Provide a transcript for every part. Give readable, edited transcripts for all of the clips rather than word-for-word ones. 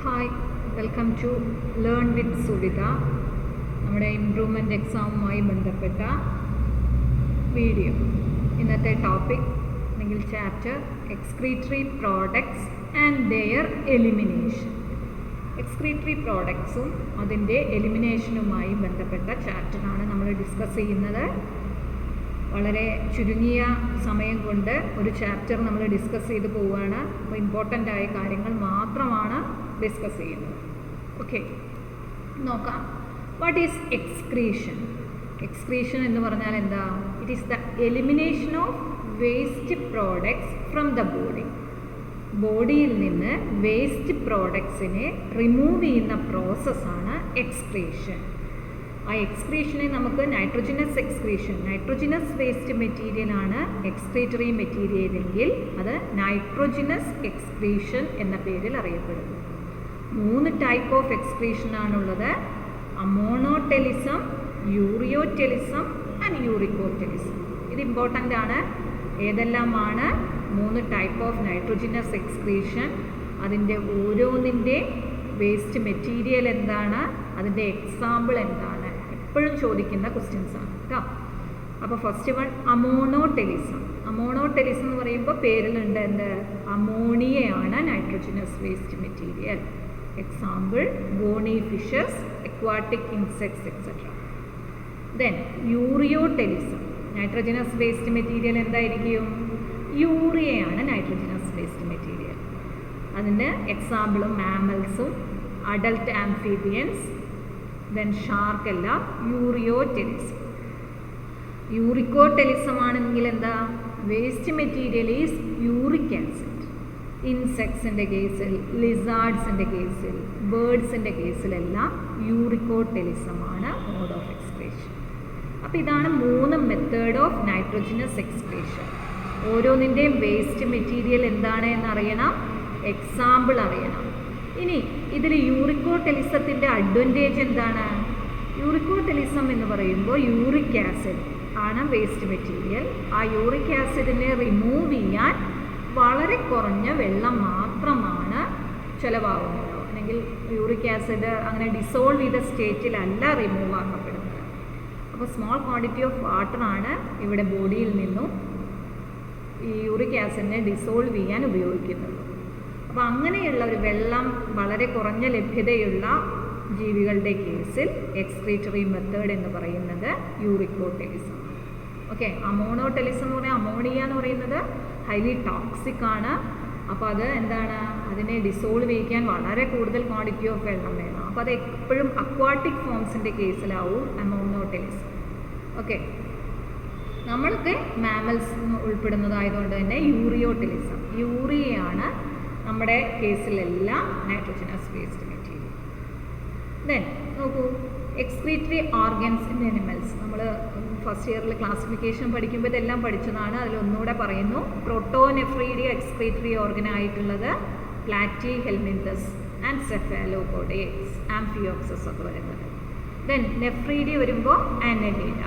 Hi, welcome to learn with Suvitha. നമ്മുടെ improvement എക്സാമുമായി ബന്ധപ്പെട്ട വീഡിയോ. ഇന്നത്തെ ടോപ്പിക് അല്ലെങ്കിൽ chapter excretory products and their elimination. Excretory പ്രോഡക്ട്സും അതിൻ്റെ എലിമിനേഷനുമായി ബന്ധപ്പെട്ട ചാപ്റ്ററാണ് നമ്മൾ ഡിസ്കസ് ചെയ്യുന്നത്. വളരെ ചുരുങ്ങിയ സമയം കൊണ്ട് ഒരു ചാപ്റ്റർ നമ്മൾ ഡിസ്കസ് ചെയ്ത് പോവുകയാണ്. അപ്പോൾ ഇമ്പോർട്ടൻ്റ് ആയ കാര്യങ്ങൾ മാത്രമാണ് ഡിസ്കസ് ചെയ്യുന്നത്. ഓക്കെ, നോക്കാം. What is excretion? എക്സ്ക്രീഷൻ എന്ന് പറഞ്ഞാൽ എന്താ? It is the elimination of waste products from the body. ബോഡിയിൽ നിന്ന് വേസ്റ്റ് പ്രോഡക്ട്സിനെ റിമൂവ് ചെയ്യുന്ന പ്രോസസ്സാണ് എക്സ്ക്രീഷൻ. ആ എക്സ്ക്രീഷനെ നമുക്ക് നൈട്രോജനസ് എക്സ്ക്രീഷൻ, നൈട്രോജനസ് വേസ്റ്റ് മെറ്റീരിയലാണ് എക്സ്ക്രീറ്ററി മെറ്റീരിയൽ എങ്കിൽ അത് നൈട്രോജനസ് എക്സ്ക്രീഷൻ എന്ന പേരിൽ അറിയപ്പെടുന്നു. 3 ടൈപ്പ് ഓഫ് എക്സ്ക്രീഷനാണുള്ളത്: അമോണോടെലിസം, യൂറിയോടെലിസം ആൻഡ് യൂറിക്കോടെലിസം. ഇത് ഇമ്പോർട്ടൻ്റ് ആണ്. ഏതെല്ലാമാണ് 3 ടൈപ്പ് ഓഫ് നൈട്രോജനസ് എക്സ്ക്രീഷൻ, അതിൻ്റെ ഓരോന്നിൻ്റെ വേസ്റ്റ് മെറ്റീരിയൽ എന്താണ്, അതിൻ്റെ എക്സാമ്പിൾ എന്താണ്, എപ്പോഴും ചോദിക്കുന്ന ക്വസ്റ്റ്യൻസ് ആണ് കേട്ടോ. അപ്പോൾ ഫസ്റ്റ് വൺ അമോണോടെലിസം. അമോണോടെലിസം എന്ന് പറയുമ്പോൾ പേരിലുണ്ട് എന്ത്? അമോണിയയാണ് nitrogenous waste material. Example bony fishes, aquatic insects etc. Then ureotelism. Nitrogenous waste material എന്തായിരിക്കും? യൂറിയയാണ് നൈട്രോജനസ് വേസ്റ്റ് മെറ്റീരിയൽ. അതിന് എക്സാമ്പിളും മാമൽസും അഡൽട്ട് ആംഫീബിയൻസ്, ദെൻ ഷാർക്ക് എല്ലാം യൂറിയോടെലിസം. യൂറിക്കോടെലിസം ആണെങ്കിൽ എന്താ? Waste material is uric acid. ഇൻസെക്ട്സിൻ്റെ കേസിൽ, ലിസാർഡ്സിൻ്റെ കേസിൽ, ബേർഡ്സിൻ്റെ കേസിലെല്ലാം യൂറിക്കോടെലിസമാണ് മോഡ് ഓഫ് എക്സ്ക്രീഷൻ. അപ്പോൾ ഇതാണ് 3 മെത്തേഡ് ഓഫ് നൈട്രോജനസ് എക്സ്ക്രീഷൻ. ഓരോന്നിൻ്റെയും വേസ്റ്റ് മെറ്റീരിയൽ എന്താണ് എന്നറിയണം, എക്സാമ്പിൾ അറിയണം. ഇനി ഇതിൽ യൂറിക്കോടെലിസത്തിൻ്റെ അഡ്വാൻറ്റേജ് എന്താണ്? യൂറിക്കോടെലിസം എന്ന് പറയുമ്പോൾ യൂറിക് ആസിഡ് ആണ് വേസ്റ്റ് മെറ്റീരിയൽ. ആ യൂറിക് ആസിഡിനെ റിമൂവ് ചെയ്യാൻ വളരെ കുറഞ്ഞ വെള്ളം മാത്രമാണ് ചിലവാകുന്നത്. അല്ലെങ്കിൽ യൂറിക് ആസിഡ് അങ്ങനെ ഡിസോൾവ് ചെയ്ത സ്റ്റേറ്റിലല്ല റിമൂവ് ആക്കപ്പെടുന്നത്. അപ്പോൾ സ്മോൾ ക്വാണ്ടിറ്റി ഓഫ് വാട്ടറാണ് ഇവിടെ ബോഡിയിൽ നിന്നും ഈ യൂറിക് ആസിഡിനെ ഡിസോൾവ് ചെയ്യാൻ ഉപയോഗിക്കുന്നത്. അപ്പോൾ അങ്ങനെയുള്ള ഒരു വെള്ളം വളരെ കുറഞ്ഞ ലഭ്യതയുള്ള ജീവികളുടെ കേസിൽ എക്സ്ക്രീറ്ററി മെത്തേഡ് എന്ന് പറയുന്നത് യൂറിക്കോടെലിസം. ഓക്കെ, അമോണോടെലിസം എന്ന് പറഞ്ഞാൽ അമോണിയ എന്ന് പറയുന്നത് ഹൈലി ടോക്സിക് ആണ്. അപ്പോൾ അത് എന്താണ്? അതിനെ ഡിസോൾവ് ചെയ്യിക്കാൻ വളരെ കൂടുതൽ ക്വാണ്ടിറ്റി ഓഫ് വെള്ളം വേണം. അപ്പോൾ അത് എപ്പോഴും അക്വാട്ടിക് ഫോംസിൻ്റെ കേസിലാവും അമോണോടെലിസം. ഓക്കെ, നമ്മൾക്ക് മാമൽസ് ഉൾപ്പെടുന്നതായതുകൊണ്ട് തന്നെ യൂറിയോടെലിസം. യൂറിയയാണ് നമ്മുടെ കേസിലെല്ലാം നൈട്രോജനസ് വേസ്റ്റ് മെറ്റീരിയൽ. ദെൻ നോക്കൂ, എക്സ്ക്രീറ്ററി ഓർഗൻസ് ഇൻ അനിമൽസ്. നമ്മൾ ഫസ്റ്റ് ഇയറിൽ ക്ലാസിഫിക്കേഷൻ പഠിക്കുമ്പോൾ ഇതെല്ലാം പഠിച്ചതാണ്. അതിലൊന്നുകൂടെ പറയുന്നു. പ്രോട്ടോനെഫ്രീഡിയ എക്സ്ക്രീറ്ററി ഓർഗൻ ആയിട്ടുള്ളത് platyhelminthes and cephalochordates, amphioxus ഒക്കെ വരുന്നത്. ദെൻ നെഫ്രീഡി വരുമ്പോൾ ആനലിഡ,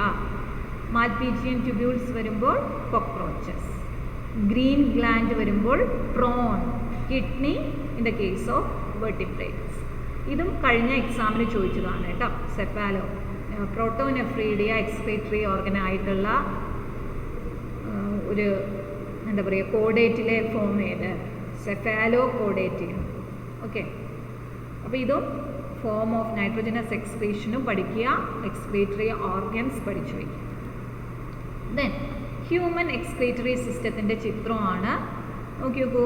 മാൽപീജിയൻ ട്യൂബ്യൂൾസ് വരുമ്പോൾ കോക്രോച്ചസ്, ഗ്രീൻ ഗ്ലാൻഡ് വരുമ്പോൾ prawn, kidney in the case of vertebrates. ഇതും കഴിഞ്ഞ എക്സാമിന് ചോദിച്ചതാണ് കേട്ടോ. സെഫാലോ പ്രോട്ടോനെഫ്രീഡിയ എക്സ്ക്രീറ്ററി ഓർഗൻ ആയിട്ടുള്ള ഒരു എന്താ പറയുക, കോഡേറ്റിലെ ഫോം ഏത്? സെഫാലോ കോഡേറ്റിയം. ഓക്കെ, അപ്പോൾ ഇതും ഫോം ഓഫ് നൈട്രോജനസ് എക്സ്ക്രീഷനും പഠിക്കുക, എക്സ്ക്രീറ്ററി ഓർഗൻസ് പഠിച്ചു വയ്ക്കുക. ദെൻ ഹ്യൂമൻ എക്സ്ക്രീറ്ററി സിസ്റ്റത്തിൻ്റെ ചിത്രമാണ്. നോക്കി നോക്കൂ,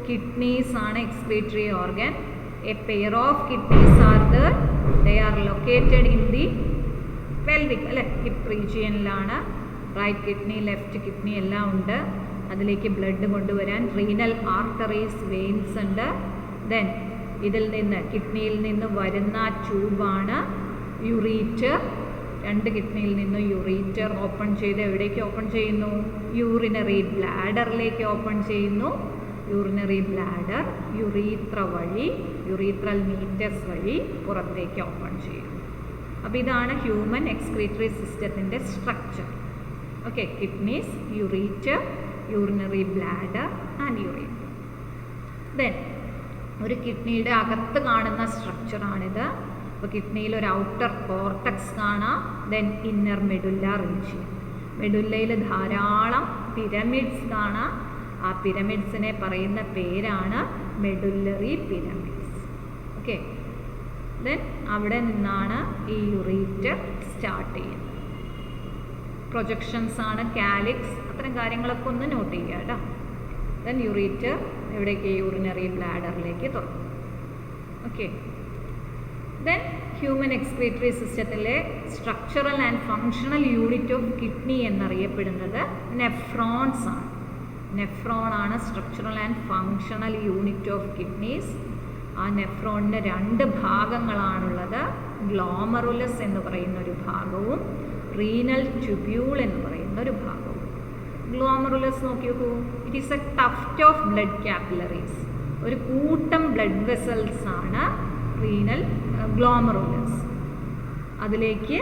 കിഡ്നീസ് ആണ് excretory organ. A pair of kidneys are there. They are located in the pelvic, അല്ലേ, ഹിപ്പ് റീജിയനിലാണ്. റൈറ്റ് കിഡ്നി, ലെഫ്റ്റ് കിഡ്നി എല്ലാം ഉണ്ട്. അതിലേക്ക് ബ്ലഡ് കൊണ്ടുവരാൻ റീനൽ ആർട്ടറീസ്, വെയിൻസ് ഉണ്ട്. ദെൻ ഇതിൽ നിന്ന്, കിഡ്നിയിൽ നിന്ന് വരുന്ന ട്യൂബാണ് യൂറീറ്റർ. 2 കിഡ്നിയിൽ നിന്ന് യൂറീറ്റർ ഓപ്പൺ ചെയ്ത് എവിടേക്ക് ഓപ്പൺ ചെയ്യുന്നു? യൂറിനറി ബ്ലാഡറിലേക്ക് ഓപ്പൺ ചെയ്യുന്നു. യൂറിനറി ബ്ലാഡർ യുറീത്ര വഴി, യൂറീത്രൽ മീറ്റസ് വഴി പുറത്തേക്ക് ഓപ്പൺ ചെയ്യുന്നു. അപ്പോൾ ഇതാണ് ഹ്യൂമൻ എക്സ്ക്രീറ്ററി സിസ്റ്റത്തിൻ്റെ structure. Okay, kidneys, ureter, urinary bladder and urethra. Then ഒരു കിഡ്നിയുടെ അകത്ത് കാണുന്ന സ്ട്രക്ചറാണിത്. അപ്പോൾ കിഡ്നിയിൽ ഒരു ഔട്ടർ കോർട്ടക്സ് കാണാം, ദെൻ ഇന്നർ മെഡുല്ല റീജിയൻ. മെഡുല്ലയിൽ ധാരാളം പിരമിഡ്സ് കാണാം. ആ പിരമിഡ്സിനെ പറയുന്ന പേരാണ് മെഡുല്ലറി പിരമിഡ്സ്. ഓക്കെ, ദെൻ അവിടെ നിന്നാണ് ഈ യുറീറ്റർ സ്റ്റാർട്ട് ചെയ്യുന്നത്. പ്രൊജക്ഷൻസ് ആണ് കാലിക്സ്, അത്തരം കാര്യങ്ങളൊക്കെ ഒന്ന് നോട്ട് ചെയ്യുക കേട്ടോ. ദെൻ യുറീറ്റർ എവിടേക്ക് യൂറിനറി ബ്ലാഡറിലേക്ക് തുറക്കും. ഓക്കെ, ദെൻ ഹ്യൂമൻ എക്സ്ക്രീറ്ററി സിസ്റ്റത്തിലെ structural and functional unit of kidney എന്നറിയപ്പെടുന്നത് നെഫ്രോൺസ് ആണ്. നെഫ്രോൺ ആണ് structural and functional unit of kidneys. ആ നെഫ്രോണിന് 2 ഭാഗങ്ങളാണുള്ളത്. ഗ്ലോമറുലസ് എന്ന് പറയുന്ന ഒരു ഭാഗവും റീനൽ ട്യൂബ്യൂൾ എന്ന് പറയുന്ന ഒരു ഭാഗവും. ഗ്ലോമറുലസ് നോക്കി നോക്കൂ, it is A tuft of blood capillaries. ഒരു കൂട്ടം ബ്ലഡ് വെസൽസ് ആണ് റീനൽ ഗ്ലോമറുലസ്. അതിലേക്ക്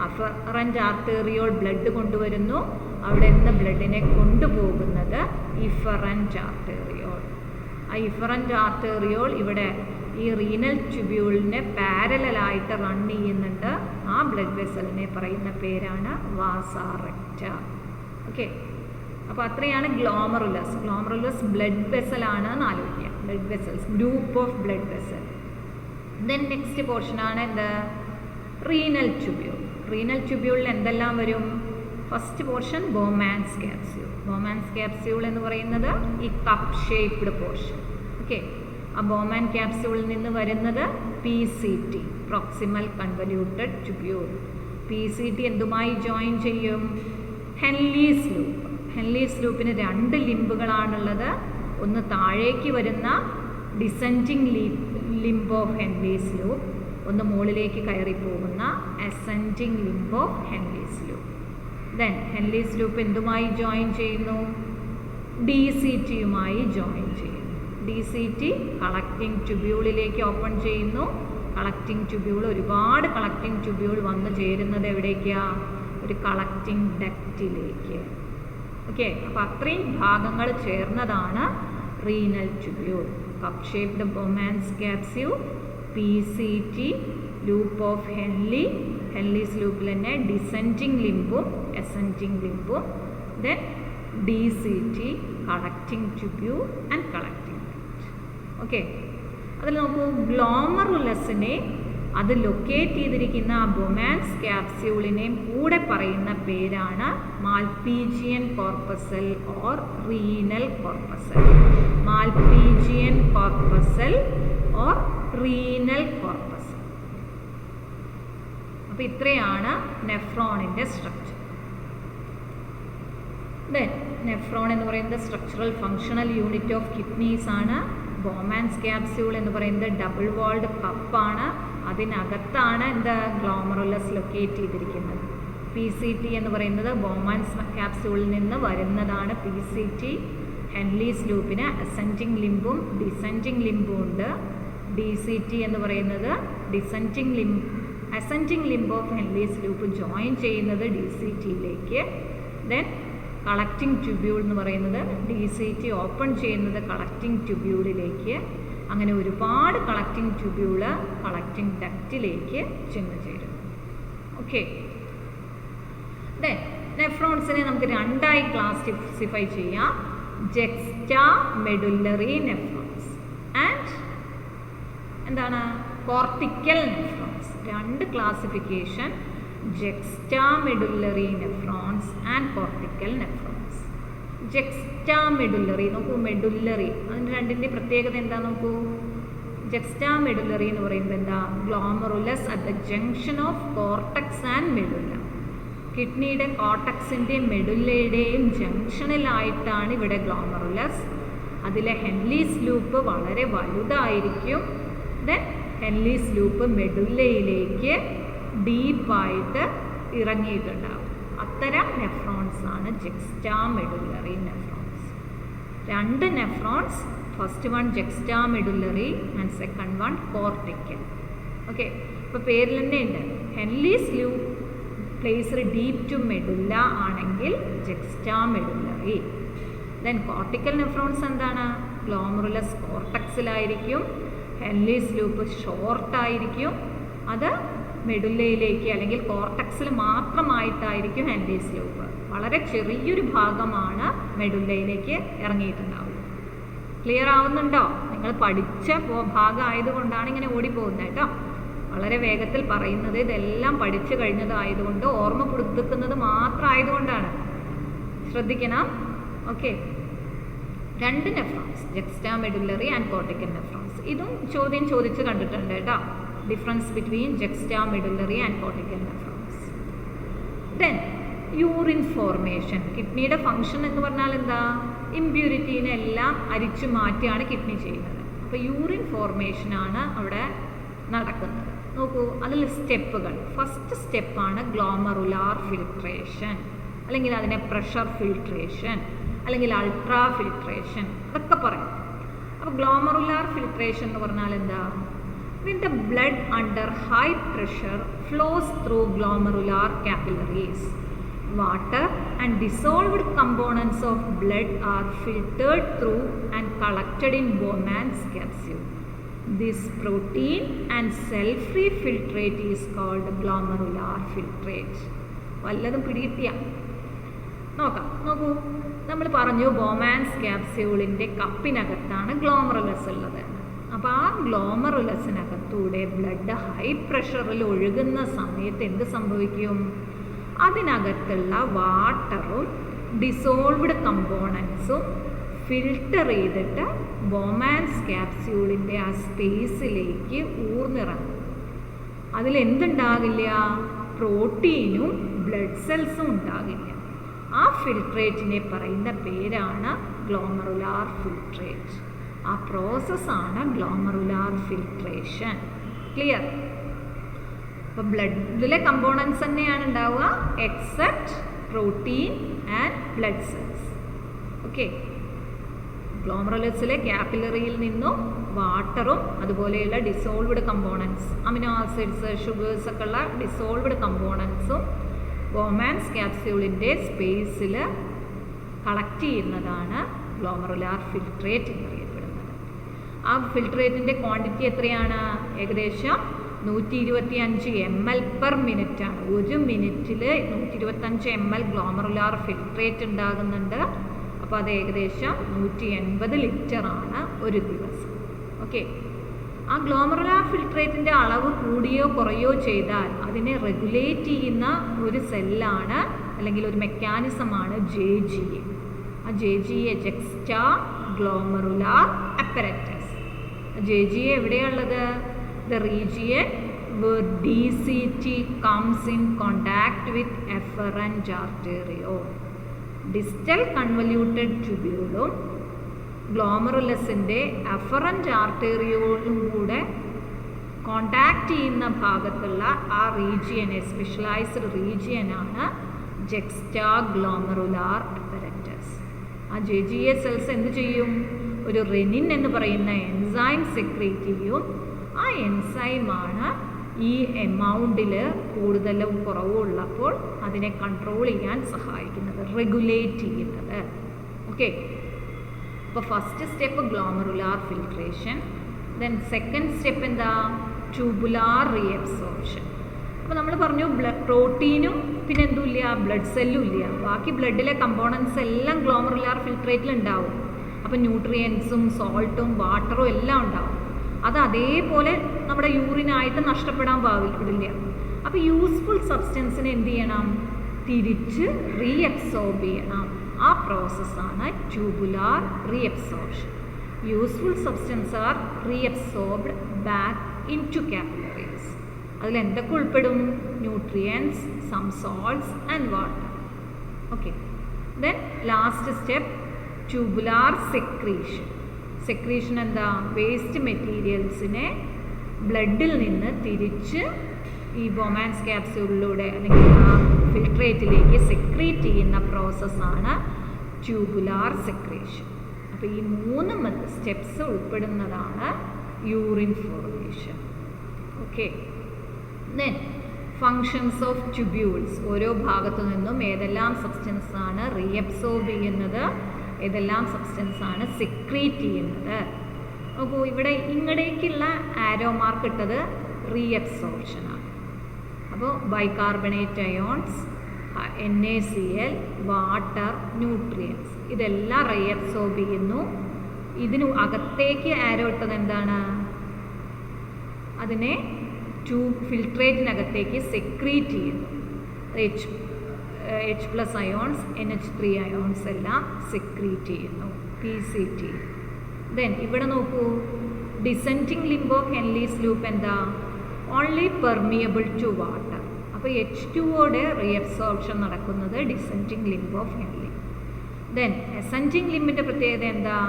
അഫറൻറ്റ് ആർട്ടേറിയോൾ ബ്ലഡ് കൊണ്ടുവരുന്നു. അവിടെ നിന്ന് ബ്ലഡിനെ കൊണ്ടുപോകുന്നത് ഇഫറൻറ്റ് ആർട്ടേറിയോൾ. ആ ഇഫറൻറ്റ് ആർട്ടേറിയോൾ ഇവിടെ ഈ റീനൽ ട്യൂബ്യൂളിനെ പാരലായിട്ട് റൺ ചെയ്യുന്നുണ്ട്. ആ ബ്ലഡ് വെസലിനെ പറയുന്ന പേരാണ് വാസ റെക്റ്റ. ഓക്കെ, അപ്പോൾ അത്രയാണ് ഗ്ലോമറുലസ്. ഗ്ലോമറുലസ് ബ്ലഡ് വെസലാണ് എന്ന് ആലോചിക്കുക. Blood vessels, group of blood vessel. Then next പോർഷനാണ് എന്ത്? Renal tubule. റീനൽ ട്യൂബ്യൂളിൽ എന്തെല്ലാം വരും? First portion Bowman's capsule. Bowman's capsule എന്ന് പറയുന്നത് ഈ കപ്പ് ഷേപ്പ്ഡ് പോർഷൻ. ഓക്കെ, ആ ബോമാൻ ക്യാപ്സ്യൂളിൽ നിന്ന് വരുന്നത് PCT, proximal convoluted tubule. PCT എന്തുമായി ജോയിൻ ചെയ്യും? Henle's loop. ഹെൻലീസ് ലൂപ്പിന് 2 ലിംബുകളാണുള്ളത്. ഒന്ന് താഴേക്ക് വരുന്ന descending limb of Henle's loop, ഒന്ന് മുകളിലേക്ക് കയറി പോകുന്ന ascending limb of Henle's loop. Then Henley's loop എന്തുമായി join ചെയ്യുന്നു? DCTയുമായി ജോയിൻ ചെയ്യുന്നു. DCT കളക്റ്റിംഗ് ട്യൂബ്യൂളിലേക്ക് ഓപ്പൺ ചെയ്യുന്നു. കളക്റ്റിംഗ് ട്യൂബ്യൂൾ, ഒരുപാട് കളക്റ്റിംഗ് ട്യൂബ്യൂൾ വന്ന് ചേരുന്നത് എവിടേക്കാണ്? ഒരു കളക്റ്റിംഗ് ഡക്റ്റിലേക്ക്. ഓക്കെ, അപ്പോൾ അത്രയും ഭാഗങ്ങൾ ചേർന്നതാണ് renal tubule. Cup shaped Bowman's capsule, PCT, loop of Henle, Henle's ലൂപ്പിൽ തന്നെ ഡിസെൻഡിങ് ലിംബും അസെൻഡിങ് ലിംബും, then DCT, collecting tubule and collecting duct. Okay, അതിൽ നോക്കൂ, ഗ്ലോമറുലസിനെ അത് ലൊക്കേറ്റ് ചെയ്തിരിക്കുന്ന ആ ബൊമാൻസ് ക്യാപ്സ്യൂളിനെയും കൂടെ പറയുന്ന പേരാണ് Malpighian corpuscle or renal corpuscle. Malpighian corpuscle or renal corpuscle. അപ്പോൾ ഇത്രയാണ് നെഫ്രോണിൻ്റെ സ്ട്രക്ചർ. ദെൻ നെഫ്രോൺ എന്ന് പറയുന്നത് structural functional unit of kidneys ആണ്. ബോമാൻസ് ക്യാപ്സ്യൂൾ എന്ന് പറയുന്നത് ഡബിൾ വാൾഡ് കപ്പാണ്. അതിനകത്താണ് എന്താ? ഗ്ലോമറുലസ് ലൊക്കേറ്റ് ചെയ്തിരിക്കുന്നത്. PCT എന്ന് പറയുന്നത് ബോമാൻസ് ക്യാപ്സ്യൂളിൽ നിന്ന് വരുന്നതാണ്. PCT ഹെൻലീസ് ലൂപ്പിന് അസെൻഡിങ് ലിംബും ഡിസെൻഡിങ് ലിംബും ഉണ്ട്. DCT എന്ന് പറയുന്നത് ascending limb of Henle's loop join ചെയ്യുന്നത് DCTയിലേക്ക്. ദെൻ കളക്റ്റിംഗ് ട്യൂബ്യൂൾ എന്ന് പറയുന്നത് DCT ഓപ്പൺ ചെയ്യുന്നത് കളക്റ്റിംഗ് ട്യൂബ്യൂളിലേക്ക്. അങ്ങനെ ഒരുപാട് കളക്റ്റിംഗ് ട്യൂബ്യൂള് കളക്റ്റിംഗ് ഡക്റ്റിലേക്ക് ചെന്ന് ചേരും. ഓക്കെ, ദെൻ നെഫ്രോൺസിനെ നമുക്ക് 2ആയി ക്ലാസിഫൈ ചെയ്യാം. ജെക്സ്റ്റാ മെഡുല്ലറി നെഫ്രോൺസ് ആൻഡ് എന്താണ്? Cortical nephrons. 2 classification, ജെക്സ്റ്റാ medullary nephrons and cortical nephrons. ജെക്സ്റ്റാ medullary നോക്കൂ, മെഡുല്ലറി അതിൻ്റെ 2ൻ്റെ പ്രത്യേകത എന്താ നോക്കൂ. ജെക്സ്റ്റാ മെഡുല്ലറി എന്ന് പറയുമ്പോൾ എന്താ? Glomerulus at the junction of cortex and medulla. കിഡ്നിയുടെ കോർട്ടക്സിൻ്റെയും മെഡുല്ലയുടെയും ജംഗ്ഷനിലായിട്ടാണ് ഇവിടെ ഗ്ലോമറുലസ്. അതിലെ ഹെൻലീസ് ലൂപ്പ് വളരെ വലുതായിരിക്കും. ദെൻ ഹെൻലീസ് ലൂപ്പ് മെഡുല്ലയിലേക്ക് ഡീപ്പായിട്ട് ഇറങ്ങിയിട്ടുണ്ടാകും. അത്തരം നെഫ്രോൺസ് ആണ് juxtamedullary nephrons. 2 nephrons, first one juxtamedullary and second one cortical. Okay, ഇപ്പോൾ പേരിൽ തന്നെ ഉണ്ട്. Henle's loop placed deep to medulla ആണെങ്കിൽ juxtamedullary. Then cortical nephrons എന്താണ്? ഗ്ലോമറുലസ് കോർട്ടക്സിലായിരിക്കും. ഹെൻലീസ് ലൂപ്പ് ഷോർട്ടായിരിക്കും, അത് മെഡുല്ലയിലേക്ക് അല്ലെങ്കിൽ കോർട്ടക്സിൽ മാത്രമായിട്ടായിരിക്കും ഹെൻലീസ് ലൂപ്പ്. വളരെ ചെറിയൊരു ഭാഗമാണ് മെഡുല്ലയിലേക്ക് ഇറങ്ങിയിട്ടുണ്ടാവുക. ക്ലിയർ ആവുന്നുണ്ടോ? നിങ്ങൾ പഠിച്ച ഭാഗം ആയതുകൊണ്ടാണ് ഇങ്ങനെ ഓടിപ്പോകുന്നത് കേട്ടോ. വളരെ വേഗത്തിൽ പറയുന്നത് ഇതെല്ലാം പഠിച്ചു കഴിഞ്ഞതായതുകൊണ്ട് ഓർമ്മപ്പെടുത്തുന്നത് മാത്രമായതുകൊണ്ടാണ്. ശ്രദ്ധിക്കണം. Okay, 2 nephrons, juxtamedullary and cortical nephrons. ഇതും ചോദ്യം ചോദിച്ച് കണ്ടിട്ടുണ്ട് കേട്ടോ. Difference between juxtamedullary and cortical nephrons. Then urine formation. കിഡ്നിയുടെ ഫങ്ഷൻ എന്ന് പറഞ്ഞാൽ എന്താ? ഇമ്പ്യൂരിറ്റീനെ എല്ലാം അരിച്ചു മാറ്റിയാണ് കിഡ്നി ചെയ്യുന്നത്. അപ്പോൾ യൂറിൻ ഫോർമേഷനാണ് അവിടെ നടക്കുന്നത്. നോക്കൂ, അതിൽ സ്റ്റെപ്പുകൾ. ഫസ്റ്റ് സ്റ്റെപ്പാണ് ഗ്ലോമറുലാർ ഫിൽട്രേഷൻ, അല്ലെങ്കിൽ അതിനെ പ്രഷർ ഫിൽട്രേഷൻ, അല്ലെങ്കിൽ അൾട്രാ ഫിൽട്രേഷൻ, അതൊക്കെ പറയും. അപ്പോൾ ഗ്ലോമറുലാർ ഫിൽട്രേഷൻ എന്ന് പറഞ്ഞാൽ എന്താ? When the blood under high pressure flows through glomerular capillaries, water and dissolved components of blood are filtered through and collected in Bowman's capsule. This protein and cell-free filtrate is called glomerular filtrate. വല്ലതും പിടികിട്ടിയ നോക്കൂ, നമ്മൾ പറഞ്ഞു Bowman's ക്യാപ്സ്യൂളിൻ്റെ കപ്പിനകത്താണ് glomerulus ഉള്ളത്. അപ്പോൾ ആ ഗ്ലോമറുലസിനകത്തൂടെ blood high പ്രഷറിൽ ഒഴുകുന്ന സമയത്ത് എന്ത് സംഭവിക്കും? അതിനകത്തുള്ള വാട്ടറും ഡിസോൾവ്ഡ് കമ്പോണൻസും ഫിൽട്ടർ ചെയ്തിട്ട് ബോമാൻസ് ക്യാപ്സ്യൂളിൻ്റെ ആ സ്പേസിലേക്ക് ഊർന്നിറങ്ങും. അതിലെന്തുണ്ടാകില്ല? പ്രോട്ടീനും ബ്ലഡ് സെൽസും ഉണ്ടാകില്ല. ആ ഫിൽട്രേറ്റിനെ പറയുന്ന പേരാണ് ഗ്ലോമറുലാർ ഫിൽട്രേറ്റ്. ആ പ്രോസസ്സാണ് ഗ്ലോമറുലാർ ഫിൽട്രേഷൻ. ക്ലിയർ? അപ്പോൾ ബ്ലഡിലെ കമ്പോണൻസ് തന്നെയാണ് ഉണ്ടാവുക, except protein and blood cells. Okay, ഗ്ലോമറുലസിലെ ക്യാപ്പിലറിയിൽ നിന്നും വാട്ടറും അതുപോലെയുള്ള dissolved components, amino acids, sugars ഒക്കെ ഉള്ള ഡിസോൾവ്ഡ് കമ്പോണൻസും ബോമാൻസ് ക്യാപ്സ്യൂളിൻ്റെ സ്പേസിൽ കളക്ട് ചെയ്യുന്നതാണ് ഗ്ലോമറുലാർ ഫിൽട്രേറ്റ് എന്നറിയപ്പെടുന്നത്. ആ ഫിൽട്രേറ്റിൻ്റെ ക്വാണ്ടിറ്റി എത്രയാണ്? ഏകദേശം 125 ml/minute ആണ്. 1 മിനിറ്റിൽ 125 ml ഗ്ലോമറുലാർ ഫിൽട്രേറ്റ് ഉണ്ടാകുന്നുണ്ട്. അപ്പോൾ അത് ഏകദേശം 180 ലിറ്ററാണ് ഒരു ദിവസം. ഓക്കെ, ആ ഗ്ലോമറുലാർ ഫിൽട്രേറ്റിൻ്റെ അളവ് കൂടിയോ കുറയോ ചെയ്താൽ അതിനെ റെഗുലേറ്റ് ചെയ്യുന്ന ഒരു സെല്ലാണ് അല്ലെങ്കിൽ ഒരു മെക്കാനിസമാണ് JGA. ആ JGA, juxtaglomerular apparatus. JGA എവിടെയുള്ളത്? The region where DCT comes in contact with efferent arteriole. Distal convoluted tubule ഗ്ലോമറുലസിൻ്റെ അഫറൻറ്റ് ആർട്ടേറിയോളും കൂടെ കോണ്ടാക്റ്റ് ചെയ്യുന്ന ഭാഗത്തുള്ള ആ റീജിയനെ, സ്പെഷ്യലൈസ്ഡ് റീജിയനാണ് ജക്സ്റ്റാ ഗ്ലോമറുലാർ അപ്പററ്റസ്. ആ JGA സെൽസ് എന്ത് ചെയ്യും? ഒരു റെനിൻ എന്ന് പറയുന്ന എൻസൈം സെക്രീറ്റ് ചെയ്യും. ആ എൻസൈമാണ് ഈ എമൗണ്ടിൽ കൂടുതലും കുറവും ഉള്ളപ്പോൾ അതിനെ കൺട്രോൾ ചെയ്യാൻ സഹായിക്കുന്നത്, റെഗുലേറ്റ് ചെയ്യുന്നത്. ഓക്കെ, അപ്പോൾ first step glomerular filtration. Then second step എന്താ? Tubular reabsorption. അപ്പോൾ നമ്മൾ പറഞ്ഞു പ്രോട്ടീനും പിന്നെ എന്തുമില്ല, ബ്ലഡ് സെല്ലും ഇല്ല. ബാക്കി ബ്ലഡിലെ കമ്പോണൻസ് എല്ലാം ഗ്ലോമറുലാർ ഫിൽട്രേറ്റിൽ ഉണ്ടാവും. അപ്പോൾ ന്യൂട്രിയൻസും സോൾട്ടും വാട്ടറും എല്ലാം ഉണ്ടാവും. അത് അതേപോലെ നമ്മുടെ യൂറിനായിട്ട് നഷ്ടപ്പെടാൻ പാടില്ല. അപ്പോൾ യൂസ്ഫുൾ സബ്സ്റ്റൻസിനെ എന്ത് ചെയ്യണം? തിരിച്ച് റീഅബ്സോർബ് ചെയ്യണം. ആ പ്രോസസ്സാണ് tubular reabsorption. Useful substance are reabsorbed back in to capillaries. അതിലെന്തൊക്കെ ഉൾപ്പെടും? Nutrients, some salts and water. Okay, then last step tubular secretion. Secretion എന്താ? വേസ്റ്റ് മെറ്റീരിയൽസിനെ ബ്ലഡിൽ നിന്ന് തിരിച്ച് ഈ ബോമാൻസ് ക്യാപ്സ്യൂളിലൂടെ അല്ലെങ്കിൽ ആ ഫിൽട്രേറ്റിലേക്ക് സെക്രീറ്റ് ചെയ്യുന്ന പ്രോസസ്സാണ് ട്യൂബുലാർ സെക്രീഷൻ. അപ്പോൾ ഈ 3 സ്റ്റെപ്സ് ഉൾപ്പെടുന്നതാണ് urine formation. Okay, then functions of tubules. ഓരോ ഭാഗത്തു നിന്നും ഏതെല്ലാം സബ്സ്റ്റൻസാണ് റീഅബ്സോർബ് ചെയ്യുന്നത്, ഏതെല്ലാം സബ്സ്റ്റൻസാണ് സെക്രീറ്റ് ചെയ്യുന്നത്. അപ്പോൾ ഇവിടെ ഇങ്ങടേക്കുള്ള ആരോ മാർക്ക് ഇട്ടത് റീഅബ്സോർപ്ഷനാണ്. അപ്പോൾ bicarbonate ions, NaCl, water, nutrients ഇതെല്ലാം റീഅബ്സോർബ് ചെയ്യുന്നു. ഇതിന് അകത്തേക്ക് ആരോ ഇട്ടത് എന്താണ്? അതിനെ ഫിൽട്രേറ്റിനകത്തേക്ക് സെക്രീറ്റ് ചെയ്യുന്നു. H+ അയോൺസ്, NH3 അയോൺസ് എല്ലാം സെക്രീറ്റ് ചെയ്യുന്നു, PCT. ദെൻ ഇവിടെ നോക്കൂ, descending limb of Henle's loop എന്താ? Only permeable to water. അപ്പോൾ H2O റീഅബ്സോർപ്ഷൻ നടക്കുന്നത് descending limb of Henle. Then ascending ലിംബിൻ്റെ പ്രത്യേകത എന്താ?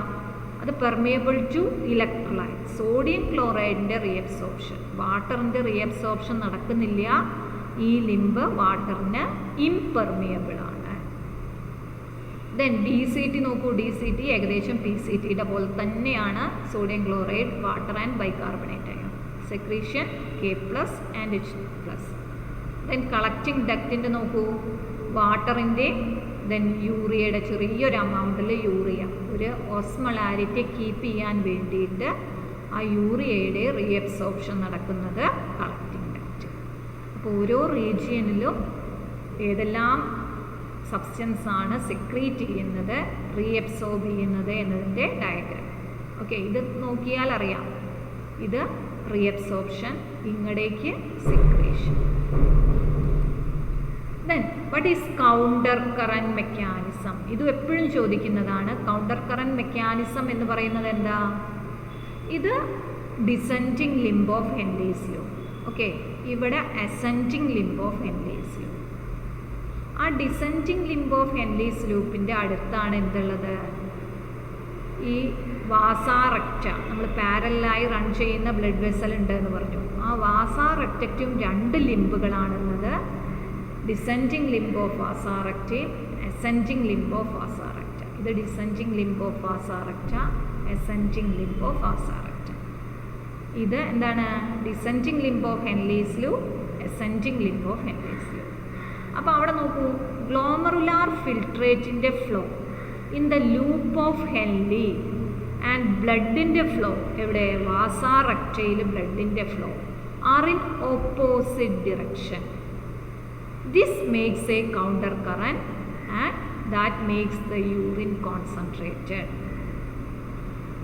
അത് പെർമിയബിൾ ടു ഇലക്ട്രോലൈറ്റ്. സോഡിയം ക്ലോറൈഡിൻ്റെ റീഅബ്സോർപ്ഷൻ, വാട്ടറിൻ്റെ റീഅബ്സോർപ്ഷൻ നടക്കുന്നില്ല. ഈ ലിംബ് വാട്ടറിന് ഇംപെർമിയബിൾ ആണ്. ദെൻ DCT നോക്കൂ, DCT ഏകദേശം PCTയുടെ പോലെ തന്നെയാണ്. Sodium chloride, water and bicarbonate ion, secretion K+ and H+. Then collecting ഡക്റ്റിൻ്റെ നോക്കൂ, വാട്ടറിൻ്റെ ദെൻ യൂറിയയുടെ ചെറിയൊരു അമൗണ്ടിൽ യൂറിയ, ഒരു ഓസ്മോളാരിറ്റി കീപ്പ് ചെയ്യാൻ വേണ്ടിയിട്ട് ആ യൂറിയയുടെ റീഅബ്സോർപ്ഷൻ നടക്കുന്നത് കളക്റ്റിംഗ് ഡക്റ്റ്. അപ്പോൾ ഓരോ റീജിയനിലും ഏതെല്ലാം സബ്സ്റ്റൻസ് ആണ് സെക്രീറ്റ് ചെയ്യുന്നത്, റീഅബ്സോർബ് ചെയ്യുന്നത് എന്നതിൻ്റെ ഡയഗ്രാം. ഓക്കെ, ഇത് നോക്കിയാൽ അറിയാം. ഇത് റീഅബ്സോർപ്ഷൻ, ഇങ്ങടേക്ക് secretion. Then what is counter current mechanism? ഇത് എപ്പോഴും ചോദിക്കുന്നതാണ്. കൗണ്ടർ കറൻറ്റ് മെക്കാനിസം എന്ന് പറയുന്നത് എന്താ? ഇത് descending limb of Henle's loop. Okay, ഇവിടെ ascending limb of Henle's loop. ആ ഡിസെൻഡിങ് ലിംബ് ഓഫ് ഹെൻലീസ് ലൂപ്പിൻ്റെ അടുത്താണ് എന്തുള്ളത്? ഈ വാസാ റെക്റ്റ, നമ്മൾ പാരലായി റൺ ചെയ്യുന്ന ബ്ലഡ് വെസൽ ഉണ്ട് എന്ന് പറഞ്ഞു. ആ വാസാ റെക്റ്റയ്ക്കും 2 ലിംബുകളാണുള്ളത്. ഡിസെൻഡിങ് ലിംബ് ഓഫ് വാസാ റെക്റ്റയും ascending limb of vasa recta. ഇത് descending limb of vasa recta, ascending limb of vasa recta. ഇത് എന്താണ്? Descending limb of Henle's loop, ascending limb of Henle's loop. അപ്പോൾ അവിടെ നോക്കൂ, ഗ്ലോമറുലാർ ഫിൽട്രേറ്റിൻ്റെ flow in the loop of Henle and ബ്ലഡിൻ്റെ flow, എവിടെ? Vasa റെക്റ്റയിൽ ബ്ലഡിൻ്റെ flow are in opposite direction. This makes a counter current and that makes the urine concentrated.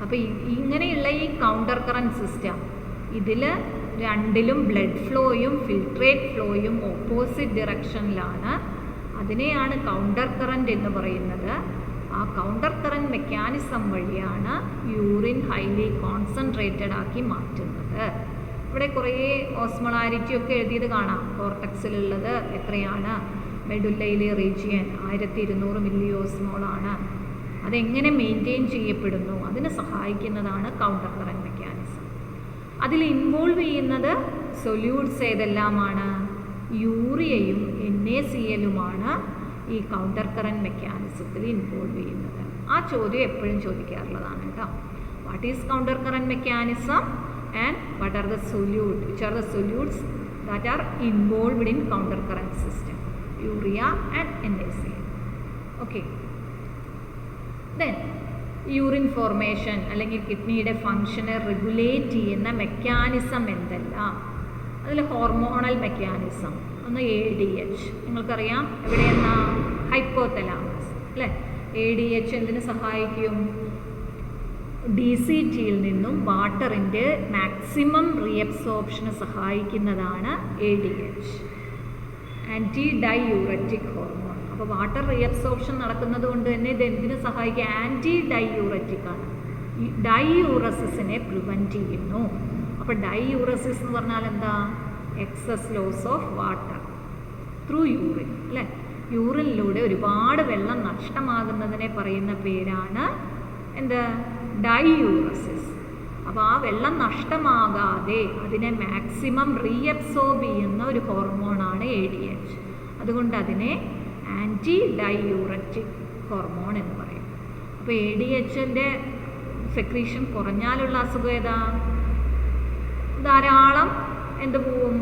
അപ്പോൾ ഇങ്ങനെയുള്ള ഈ കൗണ്ടർ കറൻറ്റ് സിസ്റ്റം, ഇതിൽ രണ്ടിലും ബ്ലഡ് ഫ്ലോയും ഫിൽട്രേറ്റ് ഫ്ലോയും ഓപ്പോസിറ്റ് ഡിറക്ഷനിലാണ്. അതിനെയാണ് കൗണ്ടർ കറൻറ്റ് എന്ന് പറയുന്നത്. ആ കൗണ്ടർ കറൻറ്റ് മെക്കാനിസം വഴിയാണ് യൂറിൻ ഹൈലി കോൺസെൻട്രേറ്റഡ് ആക്കി മാറ്റുന്നത്. ഇവിടെ കുറേ ഓസ്മോളാരിറ്റി ഒക്കെ എഴുതിയത് കാണാം. കോർട്ടക്സിലുള്ളത് എത്രയാണ്? മെഡുല്ലയിലെ റീജിയൻ 1200 മില്ലി ഓസ്മോളാണ്. അതെങ്ങനെ മെയിൻറ്റെയിൻ ചെയ്യപ്പെടുന്നു, അതിന് സഹായിക്കുന്നതാണ് കൗണ്ടർ കറൻറ്റ് മെക്കാനിസം. അതിൽ ഇൻവോൾവ് ചെയ്യുന്നത് സൊല്യൂട്ട്സ് ഏതെല്ലാമാണ്? യൂറിയയും NaCl-ഉമാണ് ഈ കൗണ്ടർ കറൻറ്റ് മെക്കാനിസത്തിൽ ഇൻവോൾവ് ചെയ്യുന്നത്. ആ ചോദ്യം എപ്പോഴും ചോദിക്കാറുള്ളതാണ് കേട്ടോ. What is counter current mechanism and what are the solutes, which are the solutes that are involved in counter current system? Urea and NaCl. Okay, then urine formation അല്ലെങ്കിൽ കിഡ്നിയുടെ ഫങ്ഷനെ regulate ചെയ്യുന്ന mechanism എന്തെല്ലാം? അതിൽ ഹോർമോണൽ മെക്കാനിസം ഒന്ന് ADH, നിങ്ങൾക്കറിയാം എവിടെയെന്നാ? Hypothalamus അല്ലേ? ADH എന്തിനു സഹായിക്കും? DCTയിൽ നിന്നും വാട്ടറിൻ്റെ മാക്സിമം റീഅബ്സോർപ്ഷന് സഹായിക്കുന്നതാണ് ADH, ആൻറ്റി ഡൈയൂററ്റിക് ഹോർമോൺ. അപ്പോൾ വാട്ടർ റീഅബ്സോർപ്ഷൻ നടക്കുന്നത് കൊണ്ട് തന്നെ ഇത് എന്തിനു സഹായിക്കുക? ആൻറ്റി ഡൈയൂററ്റിക് ആണ്. ഡൈയൂറസിസിനെ പ്രിവെൻറ്റ് ചെയ്യുന്നു. അപ്പോൾ ഡൈയൂറസിസ് എന്ന് പറഞ്ഞാൽ എന്താ? Excess loss of water through urine അല്ലേ? യൂറിനിലൂടെ ഒരുപാട് വെള്ളം നഷ്ടമാകുന്നതിനെ പറയുന്ന പേരാണ് എന്ത്? ഡൈയൂറസിസ്. അപ്പോൾ ആ വെള്ളം നഷ്ടമാകാതെ അതിനെ മാക്സിമം റീഅബ്സോർബ് ചെയ്യുന്ന ഒരു ഹോർമോണാണ് ADH. അതുകൊണ്ട് അതിനെ ആൻറ്റി ഡൈയൂററ്റിക് ഹോർമോൺ എന്ന് പറയും. അപ്പോൾ ADHൻ്റെ സെക്രീഷൻ കുറഞ്ഞാലുള്ള അസുഖം ഏതാ? ധാരാളം എന്ത് പോവും?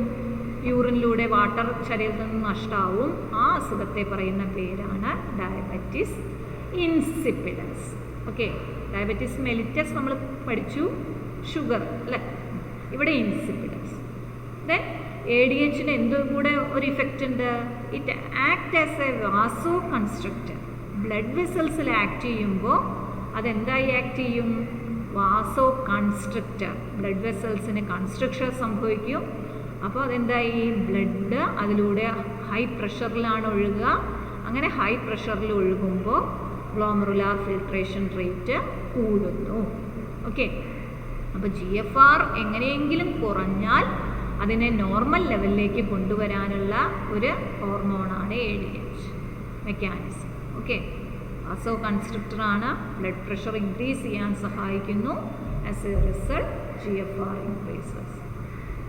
യൂറിനിലൂടെ വാട്ടർ ശരീരത്തിൽ നിന്ന് നഷ്ടമാവും. ആ അസുഖത്തെ പറയുന്ന പേരാണ് diabetes insipidus. Okay, diabetes mellitus നമ്മൾ പഠിച്ചു. ഷുഗർ അല്ലേ, ഇവിടെ ഇൻസിപ്പിഡൻസ്. ദെൻ എ ഡി എച്ചിന് എന്തും കൂടെ ഒരു ഇഫക്റ്റ് ഉണ്ട്, it act as a vasoconstrictor. Blood വെസൽസിൽ ആക്ട് ചെയ്യുമ്പോൾ അതെന്തായി ആക്ട് ചെയ്യും, വാസോ കൺസ്ട്രക്റ്റർ. ബ്ലഡ് വെസൽസിന് കൺസ്ട്രക്ഷൻ സംഭവിക്കും. അപ്പോൾ അതെന്തായി, ബ്ലഡ് അതിലൂടെ ഹൈ പ്രഷറിലാണ് ഒഴുകുക. അങ്ങനെ ഹൈ പ്രഷറിൽ ഒഴുകുമ്പോൾ ഗ്ലോമറുലാർ ഫിൽട്രേഷൻ റേറ്റ് കൂടുന്നു. ഓക്കെ, അപ്പോൾ GFR എങ്ങനെയെങ്കിലും കുറഞ്ഞാൽ അതിനെ നോർമൽ ലെവലിലേക്ക് കൊണ്ടുവരാനുള്ള ഒരു ഹോർമോണാണ് ADH മെക്കാനിസം. ഓക്കെ, വാസോ കൺസ്ട്രക്ടറാണ്, ബ്ലഡ് പ്രഷർ ഇൻക്രീസ് ചെയ്യാൻ സഹായിക്കുന്നു. As a result GFR increases.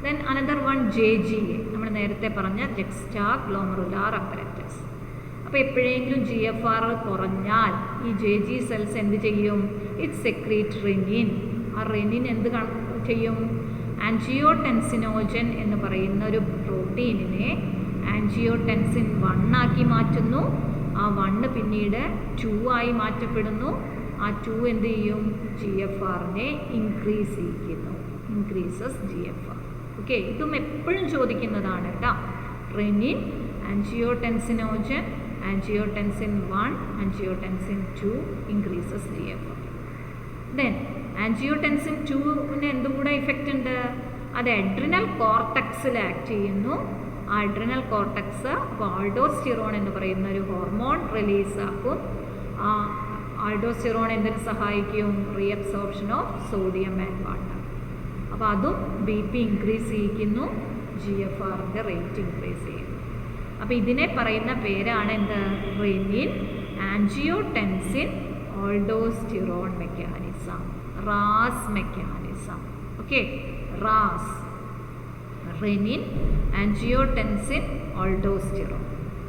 Then another one JGA, നമ്മൾ നേരത്തെ പറഞ്ഞ ജെക്സ്റ്റാ ഗ്ലോമറുലാർ അപ്പററ്റസ്. അപ്പോൾ എപ്പോഴെങ്കിലും GFR കുറഞ്ഞാൽ ഈ JG സെൽസ് എന്ത് ചെയ്യും, ഇറ്റ് സെക്രീറ്റ് റെനിൻ. ആ റെനിൻ എന്ത് ചെയ്യും, ആൻജിയോടെൻസിനോജൻ എന്ന് പറയുന്ന ഒരു പ്രോട്ടീനിനെ ആൻജിയോടെൻസിൻ 1 ആക്കി മാറ്റുന്നു. ആ 1 പിന്നീട് 2 ആയി മാറ്റപ്പെടുന്നു. ആ 2 എന്ത് ചെയ്യും, GFRനെ ഇൻക്രീസ് ചെയ്യിക്കുന്നു, ഇൻക്രീസസ് GFR. ഓക്കെ, ഇതും എപ്പോഴും ചോദിക്കുന്നതാണ് കേട്ടോ. Renin, angiotensinogen, angiotensin 1, angiotensin 2 increases GFR. Then angiotensin 2ന് എന്തും കൂടെ ഇഫക്റ്റ് ഉണ്ട്, അത് അഡ്രിനൽ കോർട്ടക്സിൽ ആക്ട് ചെയ്യുന്നു. ആ അഡ്രിനൽ കോർട്ടക്സ് ആൾഡോസ്റ്റിറോൺ എന്ന് പറയുന്ന ഒരു ഹോർമോൺ റിലീസ് ആക്കും. ആ ആൾഡോസ്റ്റിറോൺ എന്തിനു സഹായിക്കും, reabsorption of sodium and water. അപ്പോൾ അതും BP ഇൻക്രീസ് ചെയ്യിക്കുന്നു, GFRൻ്റെ റേറ്റ് ഇൻക്രീസ് ചെയ്യുന്നു. അപ്പോൾ ഇതിനെ പറയുന്ന പേരാണ് എന്ത്, renin angiotensin aldosterone mechanism, RAAS mechanism. Okay, RAAS, renin angiotensin aldosterone.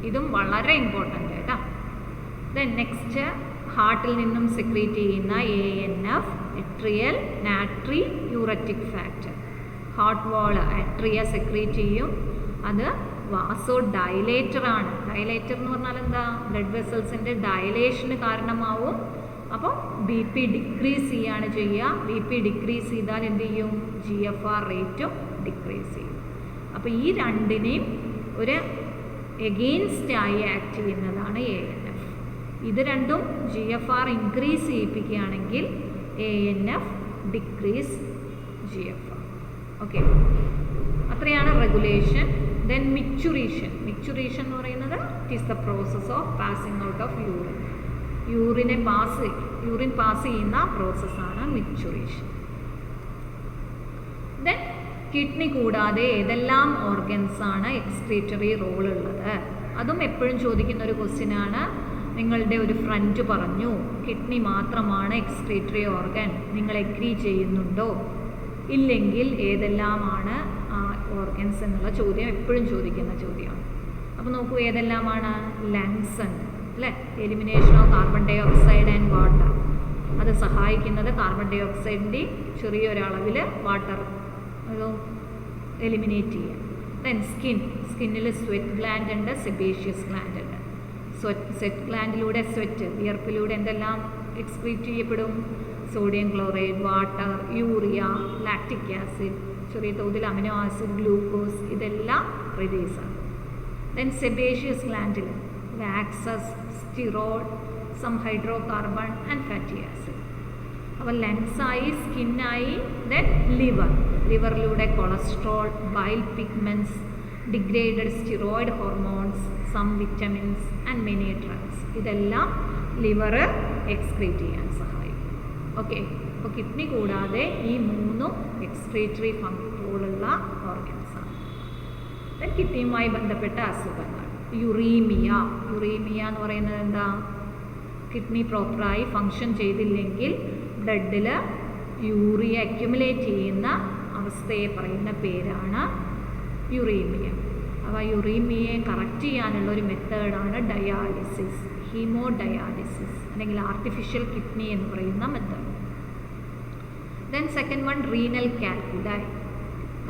ഇതും വളരെ ഇമ്പോർട്ടൻ്റ് കേട്ടോ. ദെൻ നെക്സ്റ്റ്, ഹാർട്ടിൽ നിന്നും സെക്രീറ്റ് ചെയ്യുന്ന ANF, എട്രിയൽ നാട്രി യൂററ്റിക് ഫാക്ടർ. ഹാർട്ട് വാൾ അട്രിയ സെക്രീറ്റ് ചെയ്യും. അത് വാസോ ഡയലേറ്ററാണ്. ഡയലേറ്റർ എന്ന് പറഞ്ഞാൽ എന്താ, ബ്ലഡ് വെസൽസിൻ്റെ ഡയലേഷന് കാരണമാവും. അപ്പോൾ BP ഡിക്രീസ് ചെയ്യാണ് ചെയ്യുക. BP ഡിക്രീസ് ചെയ്താൽ എന്ത് ചെയ്യും, GFR റേറ്റും ഡിക്രീസ് ചെയ്യും. അപ്പോൾ ഈ രണ്ടിനെയും ഒരു എഗെയിൻസ്റ്റ് ആയി ആക്ട് ചെയ്യുന്നതാണ് ANF. ഇത് രണ്ടും GFR ഇൻക്രീസ് ചെയ്യിപ്പിക്കുകയാണെങ്കിൽ ANF ഡിക്രീസ് GFR. ഓക്കെ, അത്രയാണ് റെഗുലേഷൻ. Then micturition. മിക്ചുറേഷൻ എന്ന് പറയുന്നത് it is the process of passing out of urine. Urine pass ചെയ്യുന്ന പ്രോസസ്സാണ് മിക്ചുറേഷൻ. ദെൻ കിഡ്നി കൂടാതെ ഏതെല്ലാം ഓർഗൻസാണ് എക്സ്ക്രീറ്ററി റോൾ ഉള്ളത്, അതും എപ്പോഴും ചോദിക്കുന്ന ഒരു ക്വസ്റ്റ്യനാണ്. നിങ്ങളുടെ ഒരു ഫ്രണ്ട് പറഞ്ഞു കിഡ്നി മാത്രമാണ് എക്സ്ക്രീറ്ററി ഓർഗൻ, നിങ്ങൾ എഗ്രി ചെയ്യുന്നുണ്ടോ, ഇല്ലെങ്കിൽ ഏതെല്ലാമാണ് ആ ഓർഗൻസ് എന്നുള്ള ചോദ്യം എപ്പോഴും ചോദിക്കുന്ന ചോദ്യമാണ്. അപ്പോൾ നോക്കൂ, ഏതെല്ലാമാണ്, ലങ്സ് ഉണ്ട് അല്ലേ, elimination of carbon dioxide and water. അത് സഹായിക്കുന്നത് കാർബൺ ഡൈ ഓക്സൈഡിൻ്റെ ചെറിയൊരളവിൽ വാട്ടർ എലിമിനേറ്റ് ചെയ്യാം. ദെൻ സ്കിന്നിൽ സ്വെറ്റ് ഗ്ലാൻഡ് ഉണ്ട്, സെബേഷ്യസ് ഗ്ലാൻഡ് ഉണ്ട്. സ്വെറ്റ് ഗ്ലാൻഡിലൂടെ വിയർപ്പിലൂടെ എന്തെല്ലാം എക്സ്ക്രീറ്റ് ചെയ്യപ്പെടും, sodium chloride, water, urea, lactic acid, ചെറിയ തോതിൽ അമിനോ ആസിഡ്, ഗ്ലൂക്കോസ്, ഇതെല്ലാം റിലീസാണ്. ദെൻ സെബേഷ്യസ് ഗ്ലാൻഡിൽ waxes, sterol, some hydrocarbon and fatty acid. അപ്പോൾ ലങ്സായി, സ്കിന്നായി. ദെൻ ലിവറിലൂടെ cholesterol, bile pigments, degraded steroid hormones, some vitamins and many drugs. ഇതെല്ലാം ലിവർ എക്സ്ക്രീറ്റ് ചെയ്യാൻ സഹായിക്കും. ഓക്കെ, അപ്പോൾ കിഡ്നി കൂടാതെ ഈ 3 എക്സ്ക്രീറ്ററി റോളുള്ള ഓർഗൻസാണ്. ദെൻ കിഡ്നിയുമായി ബന്ധപ്പെട്ട അസുഖങ്ങൾ, യുറീമിയ എന്ന് പറയുന്നത് എന്താ, കിഡ്നി പ്രോപ്പറായി ഫങ്ഷൻ ചെയ്തില്ലെങ്കിൽ ബ്ലഡിൽ യൂറിയ അക്യുമുലേറ്റ് ചെയ്യുന്ന അവസ്ഥയെ പറയുന്ന പേരാണ് യുറീമിയ. അപ്പോൾ യുറീമിയയെ കറക്റ്റ് ചെയ്യാനുള്ള ഒരു മെത്തേഡാണ് ഡയാലിസിസ്, ഹീമോഡയാലിസിസ് അല്ലെങ്കിൽ ആർട്ടിഫിഷ്യൽ കിഡ്നി എന്ന് പറയുന്ന method. Then second one, renal calculi.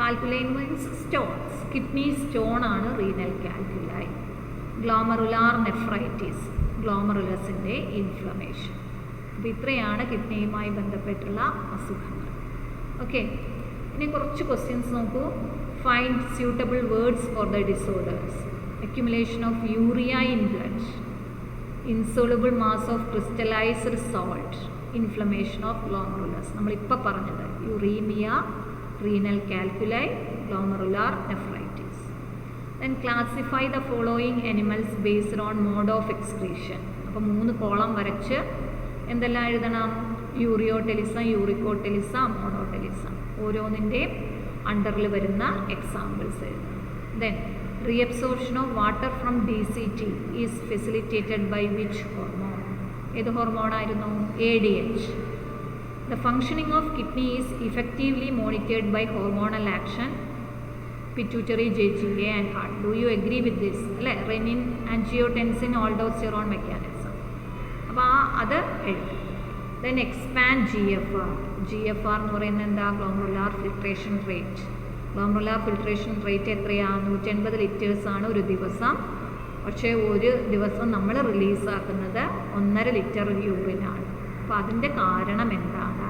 Calculi means stones, kidney stone ആണ് റീനൽ കാൽക്കുലൈ. ഗ്ലോമറുലാർ നെഫ്രൈറ്റിസ്, ഗ്ലോമറുലസിൻ്റെ ഇൻഫ്ലമേഷൻ. അപ്പോൾ ഇത്രയാണ് കിഡ്നിയുമായി ബന്ധപ്പെട്ടുള്ള അസുഖങ്ങൾ. ഓക്കെ, ഇനി കുറച്ച് ക്വസ്റ്റ്യൻസ് നോക്കൂ. Find suitable words for the disorders. Accumulation of urea in blood, insoluble mass of crystallised salt, inflammation of glomerulus. നമ്മളിപ്പോൾ പറഞ്ഞത് uraemia, renal calculi, glomerular nephritis. Then classify the following animals based on mode of excretion. അപ്പോൾ 3 column വരച്ച് എന്തെല്ലാം എഴുതണം? യൂറിയോടെലിസ, യൂറിക്കോടെലിസ, മോണോടെലിസ. ഓരോന്നിൻ്റെയും അണ്ടറിൽ വരുന്ന examples എഴുതണം. Then reabsorption of water from DCT is facilitated by which hormone? ഏത് ഹോർമോണായിരുന്നു? ADH. The functioning of kidney is effectively monitored by hormonal action, pituitary, JGA and heart. Do you agree with this? അല്ലേ, renin, angiotensin, aldosterone mechanism. അപ്പോൾ അത് എഴുതും. Then expand GFR. GFR എന്ന് പറയുന്നത് എന്താ? Glomerular filtration rate. Glomerular filtration rate എത്രയാണ്? 180 ലിറ്റേഴ്സാണ് ഒരു ദിവസം. പക്ഷേ ഒരു ദിവസം നമ്മൾ റിലീസാക്കുന്നത് 1.5 ലിറ്റർ യൂറിനാണ്. അപ്പോൾ അതിൻ്റെ കാരണം എന്താണ്?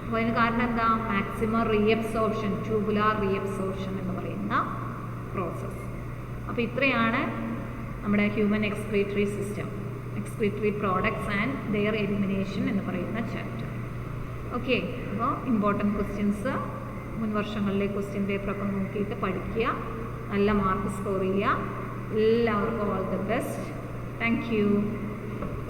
അപ്പോൾ അതിന് കാരണം എന്താ? മാക്സിമം റീഅബ്സോർപ്ഷൻ, ട്യൂബുലാർ റീഅബ്സോർപ്ഷൻ എന്ന് പറയുന്ന പ്രോസസ്സ്. അപ്പോൾ ഇത്രയാണ് നമ്മുടെ human excretory system, excretory products and their elimination എന്ന് പറയുന്ന ചാപ്റ്റർ. ഓക്കെ, അപ്പോൾ ഇമ്പോർട്ടൻറ്റ് ക്വസ്റ്റ്യൻസ് മുൻ വർഷങ്ങളിലെ ക്വസ്റ്റ്യൻ പേപ്പറൊക്കെ നോക്കിയിട്ട് പഠിക്കുക, നല്ല മാർക്ക് സ്കോർ ചെയ്യുക. എല്ലാവർക്കും all the best. Thank you.